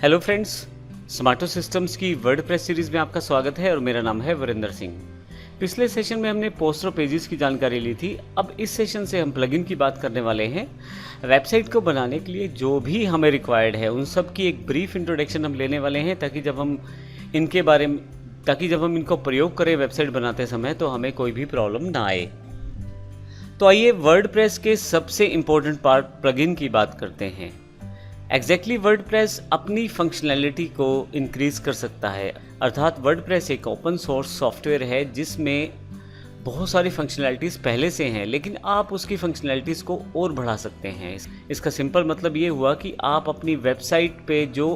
Hello friends, स्मार्टो systems की WordPress series में आपका स्वागत है और मेरा नाम है वीरेंद्र सिंह। पिछले सेशन में हमने पोस्टर और पेजेस की जानकारी ली थी। अब इस सेशन से हम प्लगइन की बात करने वाले हैं। वेबसाइट को बनाने के लिए जो भी हमें रिक्वायर्ड है उन सब की एक ब्रीफ इंट्रोडक्शन हम लेने वाले हैं, ताकि जब हम इनको प्रयोग करें वेबसाइट बनाते समय तो हमें कोई भी प्रॉब्लम ना आए। तो आइए वर्डप्रेस के सबसे इम्पोर्टेंट पार्ट प्लगइन की बात करते हैं। एग्जैक्टली वर्डप्रेस अपनी फंक्शनैलिटी को इंक्रीज कर सकता है, अर्थात वर्डप्रेस एक ओपन सोर्स सॉफ्टवेयर है जिसमें बहुत सारी फंक्शनैलिटीज़ पहले से हैं, लेकिन आप उसकी फंक्शनैलिटीज़ को और बढ़ा सकते हैं। इसका सिंपल मतलब ये हुआ कि आप अपनी वेबसाइट पे जो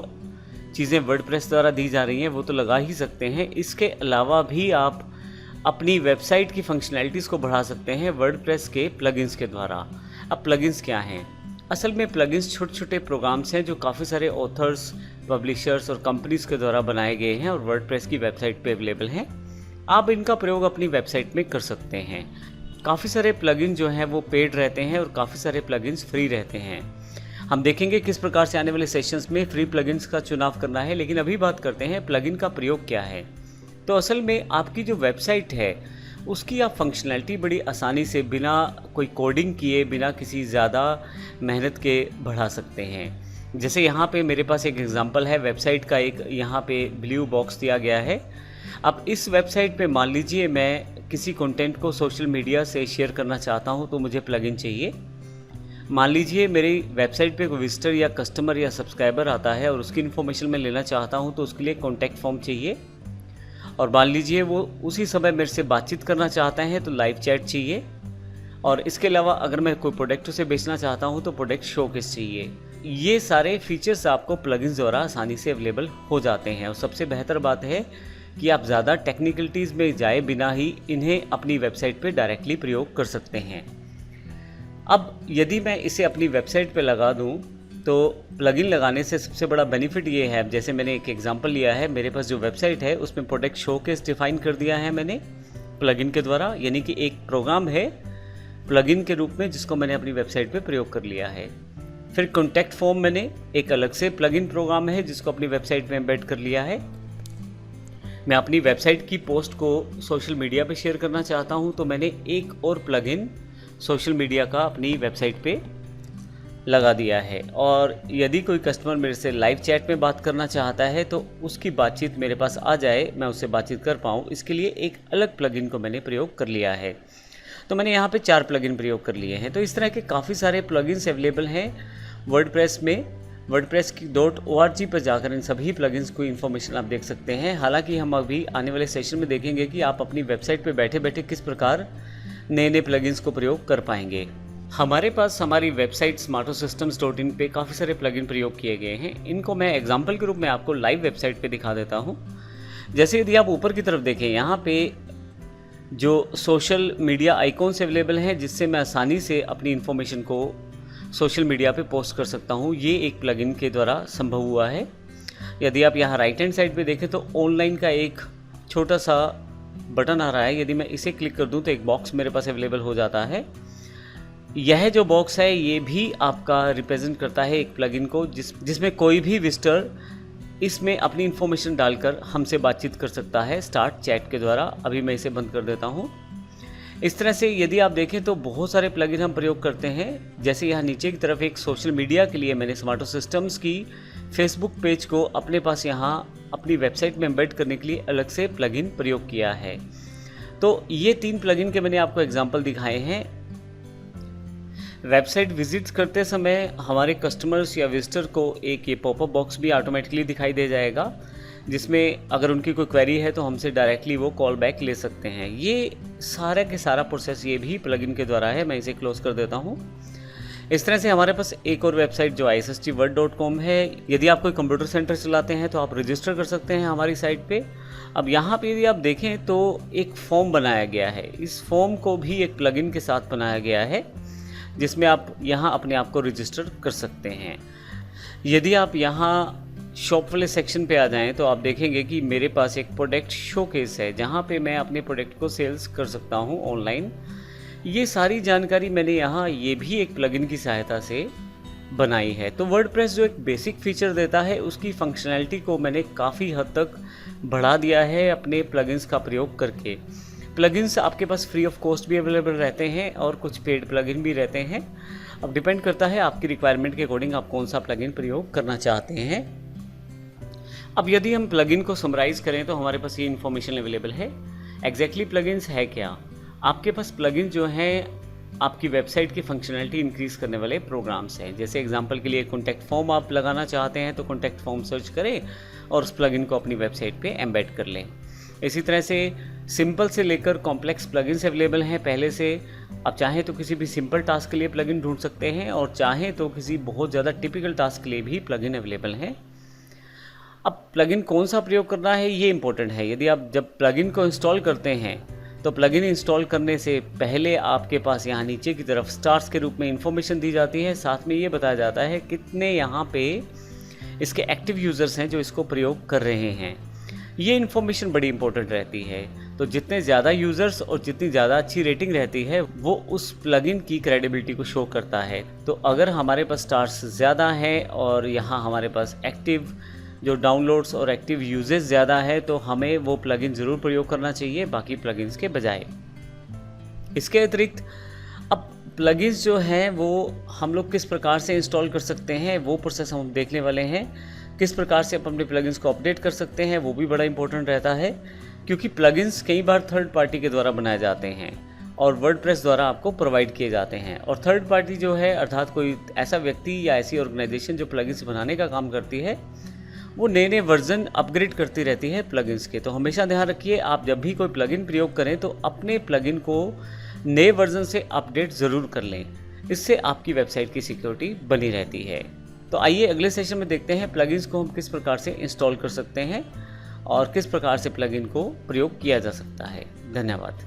चीज़ें वर्डप्रेस द्वारा दी जा रही हैं वो तो लगा ही सकते हैं, इसके अलावा भी आप अपनी वेबसाइट की फंक्शनैलिटीज़ को बढ़ा सकते हैं वर्डप्रेस के प्लगइन्स के द्वारा। अब प्लगइन्स क्या हैं? असल में प्लगइन्स छोटे छोटे प्रोग्राम्स हैं जो काफ़ी सारे ऑथर्स, पब्लिशर्स और कंपनीज़ के द्वारा बनाए गए हैं और वर्डप्रेस की वेबसाइट पे अवेलेबल हैं। आप इनका प्रयोग अपनी वेबसाइट में कर सकते हैं। काफ़ी सारे प्लगइन जो हैं वो पेड रहते हैं और काफ़ी सारे प्लगइन्स फ्री रहते हैं। हम देखेंगे किस प्रकार से आने वाले सेशंस में फ्री प्लगइन्स का चुनाव करना है, लेकिन अभी बात करते हैं प्लगइन का प्रयोग क्या है। तो असल में आपकी जो वेबसाइट है उसकी आप फंक्शनैलिटी बड़ी आसानी से बिना कोई कोडिंग किए, बिना किसी ज़्यादा मेहनत के बढ़ा सकते हैं। जैसे यहाँ पे मेरे पास एक एग्जांपल है वेबसाइट का, एक यहाँ पे ब्लू बॉक्स दिया गया है। अब इस वेबसाइट पे मान लीजिए मैं किसी कंटेंट को सोशल मीडिया से शेयर करना चाहता हूँ तो मुझे प्लगइन चाहिए। मान लीजिए मेरी वेबसाइट पे कोई विजिटर या कस्टमर या सब्सक्राइबर आता है और उसकी इन्फॉर्मेशन मैं लेना चाहता हूँ तो उसके लिए कॉन्टैक्ट फॉर्म चाहिए, और मान लीजिए वो उसी समय मेरे से बातचीत करना चाहते हैं तो लाइव चैट चाहिए, और इसके अलावा अगर मैं कोई प्रोडक्ट उसे बेचना चाहता हूं तो प्रोडक्ट शोकेस चाहिए। ये सारे फीचर्स आपको प्लगइन्स द्वारा आसानी से अवेलेबल हो जाते हैं। और सबसे बेहतर बात है कि आप ज़्यादा टेक्निकलिटीज़ में जाए बिना ही इन्हें अपनी वेबसाइट पे डायरेक्टली प्रयोग कर सकते हैं। अब यदि मैं इसे अपनी वेबसाइट पे लगा दूं तो प्लगइन लगाने से सबसे बड़ा बेनिफिट ये है, जैसे मैंने एक एग्जांपल लिया है, मेरे पास जो वेबसाइट है उसमें प्रोडक्ट शोकेस डिफाइन कर दिया है मैंने प्लगइन के द्वारा, यानी कि एक प्रोग्राम है प्लगइन के रूप में जिसको मैंने अपनी वेबसाइट पे प्रयोग कर लिया है। फिर कॉन्टैक्ट फॉर्म मैंने एक अलग से प्लगइन प्रोग्राम है जिसको अपनी वेबसाइट में एम्बेड कर लिया है। मैं अपनी वेबसाइट की पोस्ट को सोशल मीडिया पे शेयर करना चाहता हूँ तो मैंने एक और प्लगइन सोशल मीडिया का अपनी वेबसाइट पे लगा दिया है। और यदि कोई कस्टमर मेरे से लाइव चैट में बात करना चाहता है तो उसकी बातचीत मेरे पास आ जाए, मैं उससे बातचीत कर पाऊँ, इसके लिए एक अलग प्लगइन को मैंने प्रयोग कर लिया है। तो मैंने यहाँ पे 4 प्लगइन प्रयोग कर लिए हैं। तो इस तरह के काफ़ी सारे प्लगइन्स अवेलेबल हैं वर्डप्रेस में। वर्डप्रेस की .org पर जाकर इन सभी प्लगइन्स को इन्फॉर्मेशन आप देख सकते हैं। हालांकि हम अभी आने वाले सेशन में देखेंगे कि आप अपनी वेबसाइट पर बैठे बैठे किस प्रकार नए नए प्लगइन्स को प्रयोग कर पाएंगे। हमारे पास हमारी वेबसाइट smartosystems.in पे काफ़ी सारे प्लगइन प्रयोग किए गए हैं। इनको मैं एग्जांपल के रूप में आपको लाइव वेबसाइट पे दिखा देता हूँ। जैसे यदि आप ऊपर की तरफ देखें, यहाँ पे जो सोशल मीडिया आइकॉन्स अवेलेबल हैं जिससे मैं आसानी से अपनी इन्फॉर्मेशन को सोशल मीडिया पे पोस्ट कर सकता हूँ, ये एक प्लगइन के द्वारा संभव हुआ है। यदि आप यहाँ राइट हैंड साइड पर देखें तो ऑनलाइन का एक छोटा सा बटन आ रहा है। यदि मैं इसे क्लिक कर दूँ तो एक बॉक्स मेरे पास अवेलेबल हो जाता है। यह जो बॉक्स है ये भी आपका रिप्रेजेंट करता है एक प्लगइन को जिसमें कोई भी विजिटर इसमें अपनी इन्फॉर्मेशन डालकर हमसे बातचीत कर सकता है स्टार्ट चैट के द्वारा। अभी मैं इसे बंद कर देता हूँ। इस तरह से यदि आप देखें तो बहुत सारे प्लगइन हम प्रयोग करते हैं। जैसे यहाँ नीचे की तरफ एक सोशल मीडिया के लिए मैंने स्मार्टो सिस्टम्स की फेसबुक पेज को अपने पास यहाँ अपनी वेबसाइट में एम्बेड करने के लिए अलग से प्लगइन प्रयोग किया है। तो ये 3 प्लगइन के मैंने आपको एग्जाम्पल दिखाए हैं। वेबसाइट विजिट करते समय हमारे कस्टमर्स या विजिटर को एक ये पॉपअप बॉक्स भी ऑटोमेटिकली दिखाई दे जाएगा, जिसमें अगर उनकी कोई क्वेरी है तो हमसे डायरेक्टली वो कॉल बैक ले सकते हैं। ये सारा के सारा प्रोसेस ये भी प्लगइन के द्वारा है। मैं इसे क्लोज कर देता हूँ। इस तरह से हमारे पास एक और वेबसाइट जो isstword.com है, यदि आप कोई कंप्यूटर सेंटर चलाते हैं तो आप रजिस्टर कर सकते हैं हमारी साइट पे। अब यहाँ पे यदि आप देखें तो एक फॉर्म बनाया गया है। इस फॉर्म को भी एक प्लगइन के साथ बनाया गया है जिसमें आप यहाँ अपने आप को रजिस्टर कर सकते हैं। यदि आप यहाँ शॉप वाले सेक्शन पे आ जाएं तो आप देखेंगे कि मेरे पास एक प्रोडक्ट शोकेस है जहाँ पे मैं अपने प्रोडक्ट को सेल्स कर सकता हूँ ऑनलाइन। ये सारी जानकारी मैंने यहाँ ये भी एक प्लगइन की सहायता से बनाई है। तो वर्डप्रेस जो एक बेसिक फीचर देता है उसकी फंक्शनैलिटी को मैंने काफ़ी हद तक बढ़ा दिया है अपने प्लगइन्स का प्रयोग करके। प्लगइन्स आपके पास फ्री ऑफ कॉस्ट भी अवेलेबल रहते हैं और कुछ पेड प्लगइन भी रहते हैं। अब डिपेंड करता है आपकी रिक्वायरमेंट के अकॉर्डिंग आप कौन सा प्लगइन प्रयोग करना चाहते हैं। अब यदि हम प्लगइन को समराइज़ करें तो हमारे पास ये इन्फॉर्मेशन अवेलेबल है। एग्जैक्टली प्लगइन्स है क्या? आपके पास प्लगइन जो हैं आपकी वेबसाइट की फंक्शनैलिटी इंक्रीज़ करने वाले प्रोग्राम्स हैं। जैसे एग्जांपल के लिए कॉन्टैक्ट फॉर्म आप लगाना चाहते हैं तो कॉन्टैक्ट फॉर्म सर्च करें और उस प्लगइन को अपनी वेबसाइट पे एम्बेड कर लें। इसी तरह से सिंपल से लेकर कॉम्प्लेक्स प्लगइन्स अवेलेबल हैं पहले से। आप चाहें तो किसी भी सिंपल टास्क के लिए प्लगइन ढूंढ सकते हैं और चाहें तो किसी बहुत ज़्यादा टिपिकल टास्क के लिए भी प्लगइन अवेलेबल हैं। अब प्लगइन कौन सा प्रयोग करना है ये इंपॉर्टेंट है। यदि आप जब प्लगइन को इंस्टॉल करते हैं तो प्लगइन इंस्टॉल करने से पहले आपके पास यहाँ नीचे की तरफ स्टार्स के रूप में इंफॉर्मेशन दी जाती है। साथ में ये बताया जाता है कितने यहाँ पे इसके एक्टिव यूज़र्स हैं जो इसको प्रयोग कर रहे हैं। ये इन्फॉर्मेशन बड़ी इंपॉर्टेंट रहती है। तो जितने ज़्यादा यूज़र्स और जितनी ज़्यादा अच्छी रेटिंग रहती है वो उस प्लगइन की क्रेडिबिलिटी को शो करता है। तो अगर हमारे पास स्टार्स ज़्यादा है और यहाँ हमारे पास एक्टिव जो डाउनलोड्स और एक्टिव यूजेस ज़्यादा है तो हमें वो प्लगइन ज़रूर प्रयोग करना चाहिए बाकी प्लगइन्स के बजाय। इसके अतिरिक्त अब प्लगइन्स जो हैं वो हम लोग किस प्रकार से इंस्टॉल कर सकते हैं वो प्रोसेस हम देखने वाले हैं। किस प्रकार से आप अपने प्लगइन्स को अपडेट कर सकते हैं वो भी बड़ा इंपॉर्टेंट रहता है, क्योंकि प्लगइन्स कई बार थर्ड पार्टी के द्वारा बनाए जाते हैं और वर्डप्रेस द्वारा आपको प्रोवाइड किए जाते हैं। और थर्ड पार्टी जो है अर्थात कोई ऐसा व्यक्ति या ऐसी ऑर्गेनाइजेशन जो प्लगइन्स बनाने का काम करती है वो नए वर्जन अपग्रेड करती रहती है प्लगइन्स के। तो हमेशा ध्यान रखिए आप जब भी कोई प्लगइन प्रयोग करें तो अपने प्लगइन को नए वर्जन से अपडेट ज़रूर कर लें। इससे आपकी वेबसाइट की सिक्योरिटी बनी रहती है। तो आइए अगले सेशन में देखते हैं प्लगइन्स को हम किस प्रकार से इंस्टॉल कर सकते हैं और किस प्रकार से प्लगइन को प्रयोग किया जा सकता है। धन्यवाद।